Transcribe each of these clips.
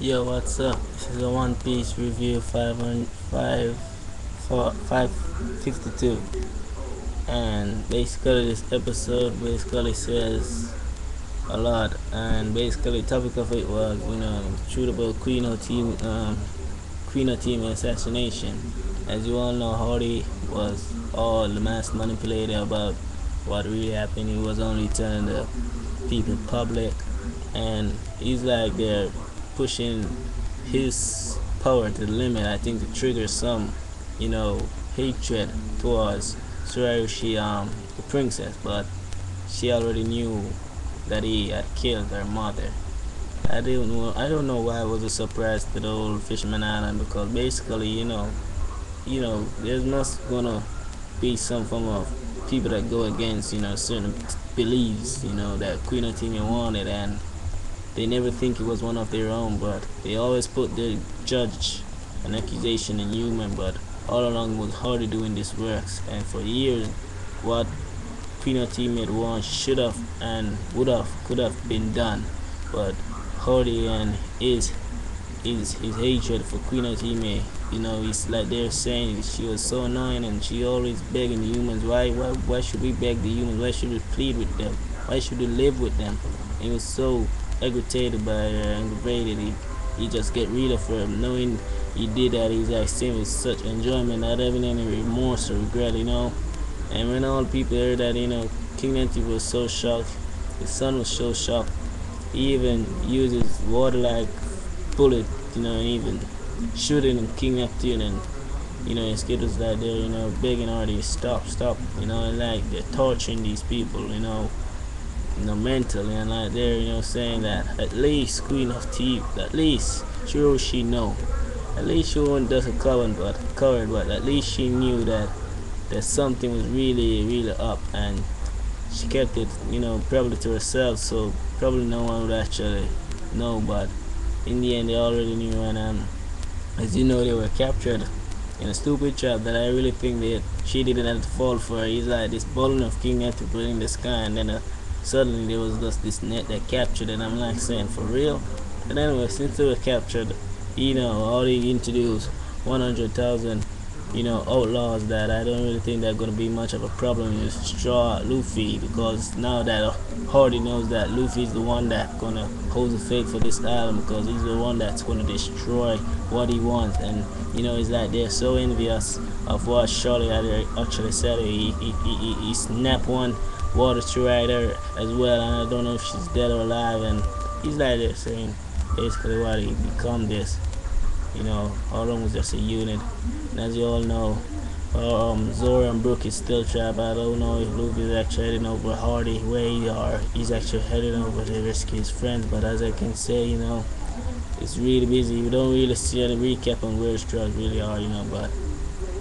Yo, what's up? This is a One Piece review 552, and basically this episode basically says a lot. And basically, the topic of it was, truth about Queen team assassination. As you all know, Hardy was all the mass manipulator about what really happened. He was only telling the people public, and he's like they're pushing his power to the limit. I think to trigger some, you know, hatred towards Tsurushi, the princess, but she already knew that he had killed her mother. I don't know why it was a surprise to the whole Fisherman Island, because basically, there's not gonna be some form of people that go against, certain beliefs, that Queen Latifah wanted, and they never think it was one of their own, but they always put the judge an accusation in human, but all along was Hardy doing this works, and for years, what Queen Latifah wanted should have and could have been done, but Hardy and his hatred for Queen Latifah, it's like they're saying she was so annoying and she always begging the humans, why should we beg the humans? Why should we plead with them? Why should we live with them? And he was so aggravated by her, aggravated, he just get rid of her, knowing he did that. He's like saying with such enjoyment, not having any remorse or regret. And when all the people heard that, King Latifah was so shocked, his son was so shocked, he even uses water like bullet, and even shooting King Neptune, and his kid was like there, begging Artie, stop, and like they're torturing these people, mentally, and like they're, saying that at least Queen of Teeth, at least sure she know, at least she wasn't just a coward, but at least she knew that something was really, really up, and she kept it, probably to herself, so probably no one would actually know, but in the end they already knew, and as you know, they were captured in a stupid trap that I really think that she didn't have to fall for. He's like this balloon of King had to put in the sky, and then suddenly there was just this net that captured it. I'm like saying, for real? But anyway, since they were captured, already introduced 100,000 outlaws that I don't really think they're gonna be much of a problem with Straw Luffy, because now that Hardy knows that Luffy's the one that's gonna hold the fate for this island, because he's the one that's gonna destroy what he wants, and it's like they're so envious of what Charlie had actually said. He snapped one water rider as well, and I don't know if she's dead or alive, and he's like they're saying basically what he become this. Harlem was just a unit. And as you all know, Zoro and Brook is still trapped. I don't know if Luffy is actually heading over Hardy where he's actually heading over to rescue his friends. But as I can say, it's really busy. We don't really see any recap on where his trucks really are, but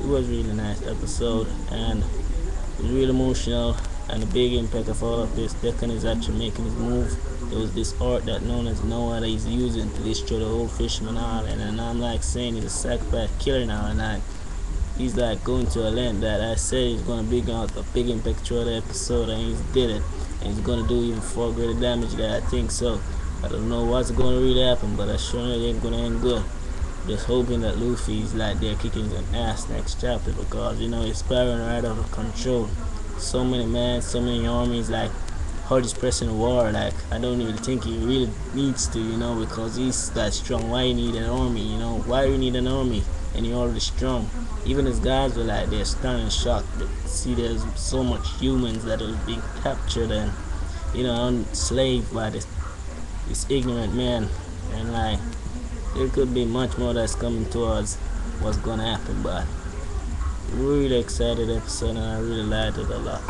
it was a really nice episode, and it was really emotional, and the big impact of all of this, Deccan is actually making his move. There was this art that known as Noah that he's using to destroy the whole Fisherman Island, and I'm like saying he's a psychopath killer now, and he's like going to a length that I said he's gonna bring out a big impact throughout the episode, and he's did it, and he's gonna do even far greater damage that I think so. I don't know what's gonna really happen, but I sure know it ain't gonna end good. Just hoping that Luffy's like there kicking his ass next chapter, because it's spiraling right out of control. So many men, so many armies, like Hardy's pressing war, like I don't even think he really needs to, because he's that strong. Why you need an army, why you need an army and you're already strong? Even his guys were like they're stunned and shocked. They see there's so much humans that are being captured and enslaved by this ignorant man, and like there could be much more that's coming towards what's gonna happen, but really excited episode, and I really liked it a lot.